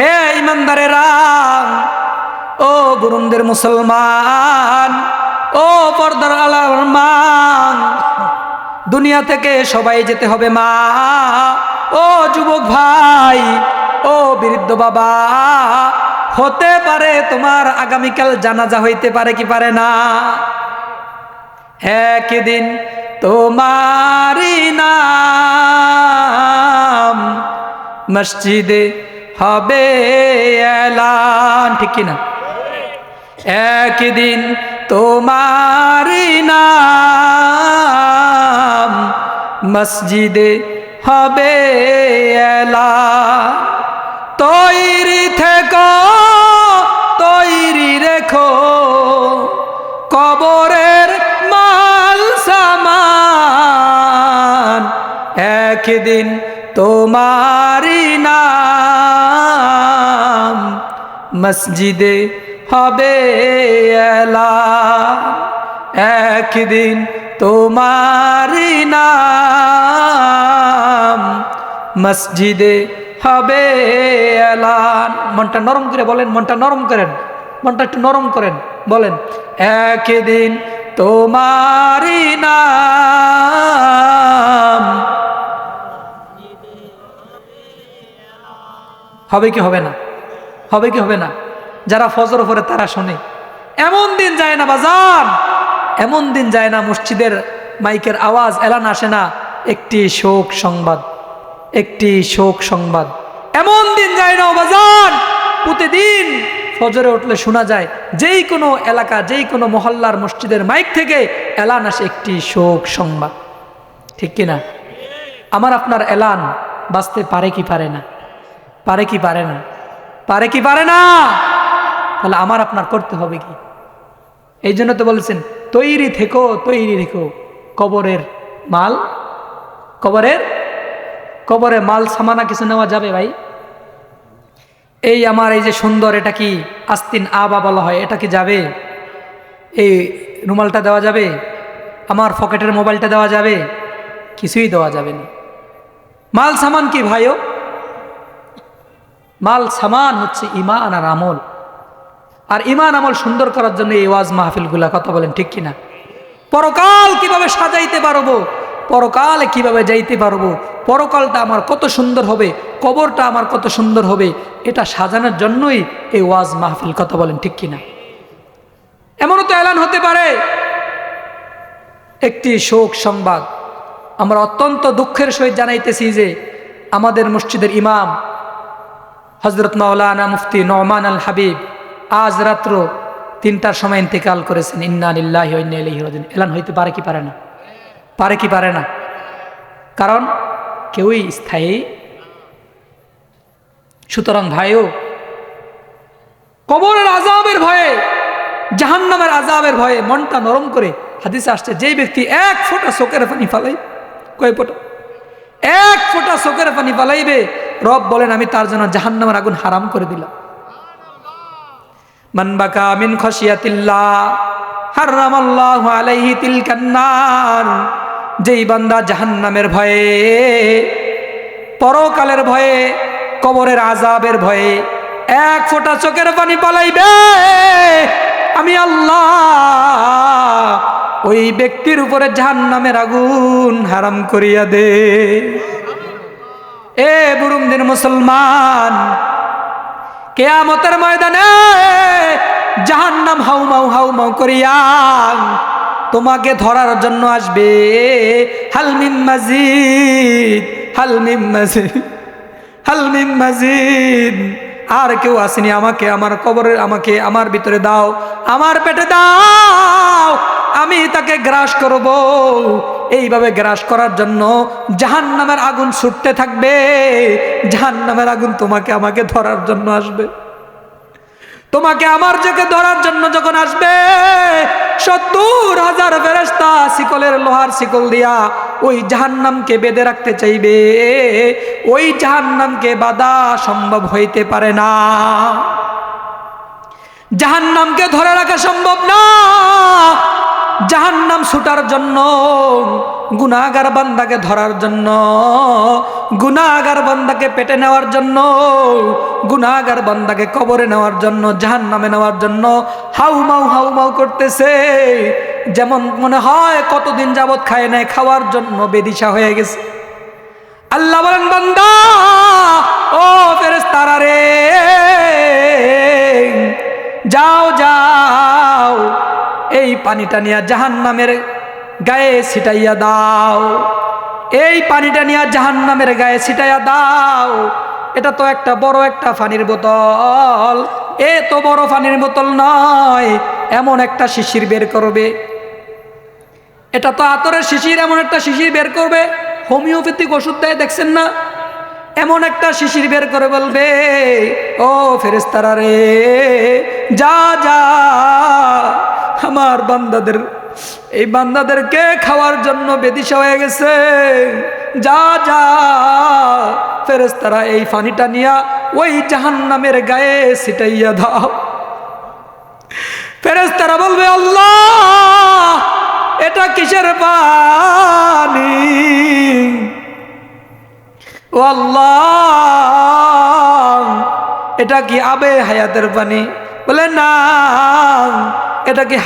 হে ইমানদারেরা, ও বুরুন্দের মুসলমান, ও পর্দার আলার মা, দুনিয়া থেকে সবাই যেতে হবে মা। ও যুবক ভাই, ও বৃদ্ধ বাবা, হতে পারে তোমার আগামীকাল জানাজা হইতে পারে কি পারে না। একদিন তোমারই নাম মসজিদে হবে এলান, ঠিক কিনা? একদিন তোমারই নাম মসজিদে হবে এলান। তৈরি থেকো, তৈরি রেখো কবরের মাল সামান। একদিন তোমারই নাম মসজিদে হবে এলান। একদিন তোমারই নাম মসজিদে হবে এলান। মনটা নরম করে বলেন, মনটা নরম করেন, মনটা একটু নরম করেন, বলেন একদিন তোমারই নাম হবে কি হবে না? হবে কি হবে না? যারা ফজর পড়ে তারা শোনে। এমন দিন যায় না বাজান, এমন দিন যায় না মসজিদের মাইকের আওয়াজ এলান আসে না একটি শোক সংবাদ, একটি শোক সংবাদ। এমন দিন যায় না বাজান, প্রতিদিন ফজরে উঠলে শোনা যায় যেই কোনো এলাকা, যেই কোনো মহল্লার মসজিদের মাইক থেকে এলান আসে একটি শোক সংবাদ, ঠিক কিনা? আমার আপনার এলান বাঁচতে পারে কি পারে না? পারে কি পারে না? পারে কি পারে না? তাহলে আমার আপনার করতে হবে কি? এই জন্য তো বলেছেন তৈরি থেকো, তৈরি রেখো কবরের মাল। কবরে মাল সামানা কিছু নেওয়া যাবে ভাই? এই আমার এই যে সুন্দর, এটা কি আস্তিন আবা বলা হয়, এটা কি যাবে? এই রুমালটা দেওয়া যাবে? আমার পকেটের মোবাইলটা দেওয়া যাবে? কিছুই দেওয়া যাবে না। মাল সামান কি ভাইও? মাল সামান হচ্ছে ঈমান আর আমল। আর ঈমান আমল সুন্দর করার জন্য এই ওয়াজ মাহফিলগুলা, কথা বলেন ঠিক কিনা? পরকাল কিভাবে সাজাইতে পারবো, পরকালে কিভাবে যাইতে পারবো, পরকালটা আমার কত সুন্দর হবে, কবরটা আমার কত সুন্দর হবে, এটা সাজানোর জন্যই এই ওয়াজ মাহফিল, কথা বলেন ঠিক কিনা? এমনও তো এলান হতে পারে একটি শোক সংবাদ। আমরা অত্যন্ত দুঃখের সহিত জানাইতেছি যে আমাদের মসজিদের ইমাম হযরত মাওলানা মুফতি নোমান আল হাবিব আজ রাত্র 3টার সময় ইন্তেকাল করেছেন। ইন্না লিল্লাহি ওয়া ইন্না ইলাইহি রাজিউন। এলান হইতে পারে কি পারে না? পারে কি পারে না? কারণ কেউই স্থায়ী। সুতরাং ভাইও, কবরের আযাবের ভয়ে, জাহান্নামের আযাবের ভয়ে মনটা নরম করে, হাদিসে আসছে যেই ব্যক্তি 1 ফোঁটা চোখের পানি ফালাই, কয় ফোঁটা? 1 ফোঁটা চোখের পানি ফালাইবে, রব বলেন আমি তার জন্য জাহান্নামের আগুন হারাম করে দিলাম। মান বাকা মিন খাশিয়াতিল্লাহ হারামাল্লাহু আলাইহি তিলকান নার। যেই বান্দা জাহান্নামের ভয়ে, পরকালের ভয়ে, কবরের আযাবের ভয়ে 1 ফোঁটা চোখের পানি পালাইবে, আমি আল্লাহ ওই ব্যক্তির উপরে জাহান্নামের আগুন হারাম করিয়া দে। এ বুরুমদিন মুসলমান, কিয়ামতের ময়দানে জাহান্নাম হাউমাউ হাউমাউ করিয়া তোমাকে ধরার জন্য আসবে। হাল মিন মাজিদ, হাল মিন মাজিদ, হাল মিন মাজিদ। আর কেউ আসেনি, আমাকে আমার কবরে, আমাকে আমার ভিতরে দাও, আমার পেটে দাও, আমি তাকে গ্রাস করব। এইভাবে গ্রাস করার জন্য জাহান্নামের আগুন ছুটতে থাকবে। জাহান্নামের আগুন তোমাকে আমাকে ধরার জন্য আসবে। তোমাকে আমার যাকে ধরার জন্য যখন আসবে, 70,000 ফেরেশতা শিকলের লোহার শিকল দিয়া ওই জাহান্নামকে বেঁধে রাখতে চাইবে। ওই জাহান্নামকে বাধা সম্ভব হইতে পারে না। জাহান্নামকে ধরে রাখা সম্ভব না। জাহান্নাম ছুটার জন্য, গুনাহগার বান্দাকে ধরার জন্য গুনাহগার বান্দাকে পেটে নেওয়ার জন্য, গুনাহগার বান্দাকে কবরে নেওয়ার জন্য, জাহান্নামে নেওয়ার জন্য হাউমাউ করতেছে। যেমন মনে হয় কতদিন যাবত খায় নাই, খাওয়ার জন্য বেদিশা হয়ে গেছে। আল্লাহ বলেন, বান্দা ও ফেরেশতারা রে, যাও যাও, এই পানিটা নিয়ে জাহান্নামের গায়ে ছিটাইয়া দাও, এই পানিটা নিয়ে জাহান্নামের গায়ে ছিটাইয়া দাও। এটা তো একটা বড় একটা পানির বোতল, এ তো বড় পানির বোতল নয়, এমন একটা শিশির বের করবে। এটা তো আতরের শিশির, এমন একটা শিশির বের করবে। হোমিওপ্যাথিক ওষুধ দেয় দেখছেন না, এমন একটা শিশির বের করে বলবে, ও ফেরেশতারা রে, যা যা, আমার বান্দাদের, এই বান্দাদেরকে খাওয়ার জন্য বেদিশা হয়ে গেছে, যা যা ফেরেশতারা এই পানিটা নিয়া ওই জাহান্নামের গায়ে ছিটাইয়া দাও। ফেরেশতারা বলবে, আল্লাহ এটা কিসের পানি? ও আল্লাহ এটা কি আবে হায়াতের পানি? বলে না। এটা কি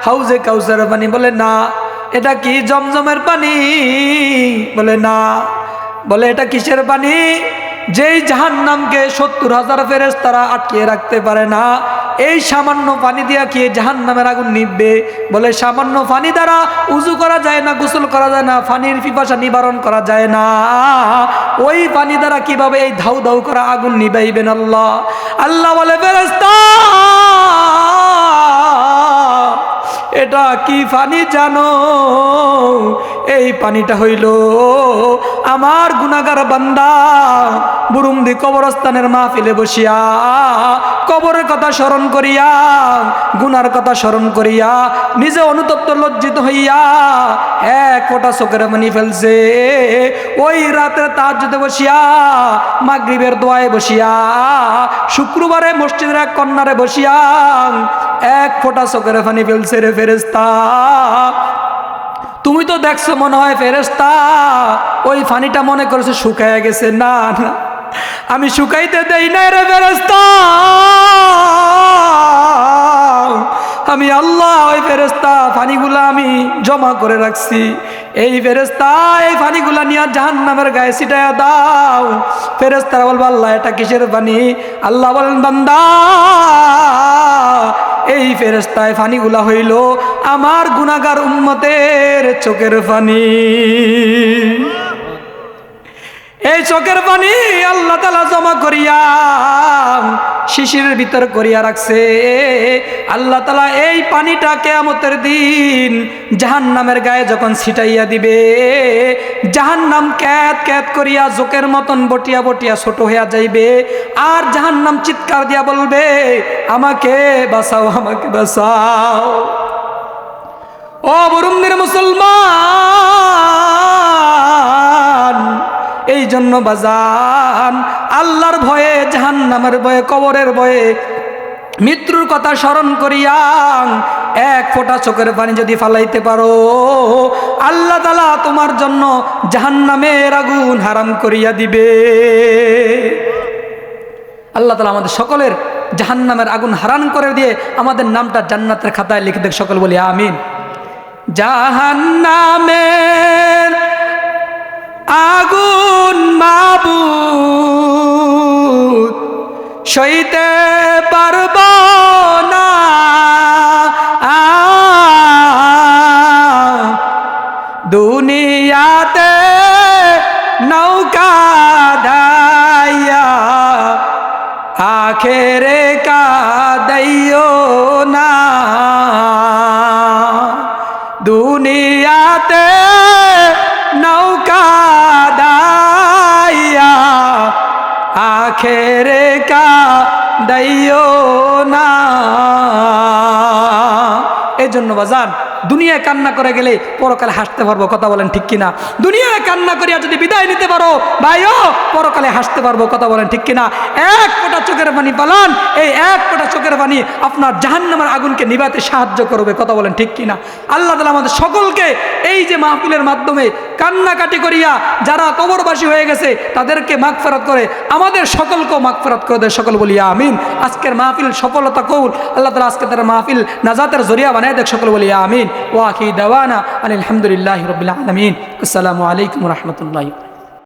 হাউজে কাউসারের পানি? বলে না। এটা কি জমজমের পানি? বলে না। বলে এটা কিসের পানি? যেই জাহান্নামকে 70,000 ফেরেশতারা আটকিয়ে রাখতে পারে না, এই সামান্য পানি দিয়া কি জাহান্নামের আগুন নিভবে? বলে সামান্য পানি দ্বারা উযু করা যায় না, গোসল করা যায় না, পানির পিপাসা নিবারণ করা যায় না, ওই পানি দ্বারা কিভাবে এই ধাউ ধাউ করা আগুন নিভাইবেন আল্লাহ? আল্লাহ বলে, ফেরেশতা এটা কি পানি জানো? এই পানিটা হইল আমার গুনাহগার বান্দা বুরুমদি কবরস্থানের মাহফিলে বসিয়া কবরের কথা স্মরণ করিয়া, গুনার কথা স্মরণ করিয়া নিজে অনুতপ্ত লজ্জিত হইয়া এক ফোঁটা চোখের পানি ফেলছে। ওই রাতে তাহাজ্জুদে বসিয়া, মাগরিবের দোয়ায় বসিয়া, শুক্রবারে মসজিদের এক কর্নারে বসিয়া এক ফোঁটা চোখের পানি ফেলছে রে ফেরেশতা। তুমি তো দেখছো মনে হয় ফেরেশতা ওই পানিটা মনে করেছে শুকায় গেছে। না না, আমি শুকাইতে দেই না রে ফেরেশতা, আমি আল্লাহ ওই ফেরেশতা পানিগুলা আমি জমা করে রাখছি। এই ফেরেশতা এই পানিগুলা নিয়ে জাহান্নামের গায়ে ছিটাইয়া দাও। ফেরেশতারা বলবে, আল্লাহ এটা কিসের পানি? আল্লাহ বলেন, বান্দা এই ফেরেশতায় পানিগুলা হইল আমার গুনাহগার উম্মতের চোখের পানি। এই চোখের পানি আল্লাহ তাআলা জমা করিয়া শিশিরের ভিতর করিয়া রাখছে। আল্লাহ তাআলা এই পানিটা কিয়ামতের দিন জাহান্নামের গায়ে যখন ছিটাইয়া দিবে, জাহান্নাম ক্যাত ক্যাত করিয়া জোকের মতন বটিয়া বটিয়া ছোট হইয়া যাইবে। আর জাহান্নাম চিৎকার দিয়া বলবে, আমাকে বাঁচাও, আমাকে বাঁচাও। ও বরুণদের মুসলমান, এই জন্য বাজান আল্লাহর ভয়ে, জাহান্নামের ভয়ে, কবরের ভয়ে, মৃত্যুর কথা স্মরণ করিয়া এক ফোঁটা চোখের পানি যদি ফালাইতে পারো, আল্লাহ তাআলা তোমার জন্য জাহান্নামের আগুন হারাম করিয়া দিবে। আল্লাহ তাআলা আমাদের সকলের জাহান্নামের আগুন হারাম করে দিয়ে আমাদের নামটা জান্নাতের খাতায় লিখে দেখ। সকল বলি আমিন। জাহান্নামের আগুন মাবুদ সইতে পারব না, দুনিয়াতে নৌকা দাইয়া আখেরে কাদাইও না, দুনিয়াতে নৌকা দাইয়া আখেরে কাদাইও না। এই জন্য বাজান দুনিয়ায় কান্না করে গেলে পরকালে হাসতে পারবো, কথা বলেন ঠিক কিনা? দুনিয়ায় কান্না করিয়া যদি বিদায় নিতে পারো ভাইও, পরকালে হাসতে পারবো, কথা বলেন ঠিক কিনা? এক ফোঁটা চোখের পানি পালান, এই এক ফোঁটা চোখের পানি আপনার জাহান্নামের আগুনকে নিভাতে সাহায্য করবে, কথা বলেন ঠিক কিনা? আল্লাহ তাআলা আমাদের সকলকে এই যে মাহফিলের মাধ্যমে কান্নাকাটি করিয়া যারা কবরবাসী হয়ে গেছে তাদেরকে মাগফিরাত করে, আমাদের সকলকেও মাগফিরাত করে দেয়, সকল বলি আমিন। আজকের মাহফিল সফলতা কবুল আল্লাহ তাআলা আজকে তার মাহফিল নাজাতের জরিয়া বানায় দেখ, সকল বলি আমিন। ওয়া আখিরু দাওয়ানা আলহামদুলিল্লাহি রাব্বিল আলামিন। আসসালামু আলাইকুম ওয়া রাহমাতুল্লাহি।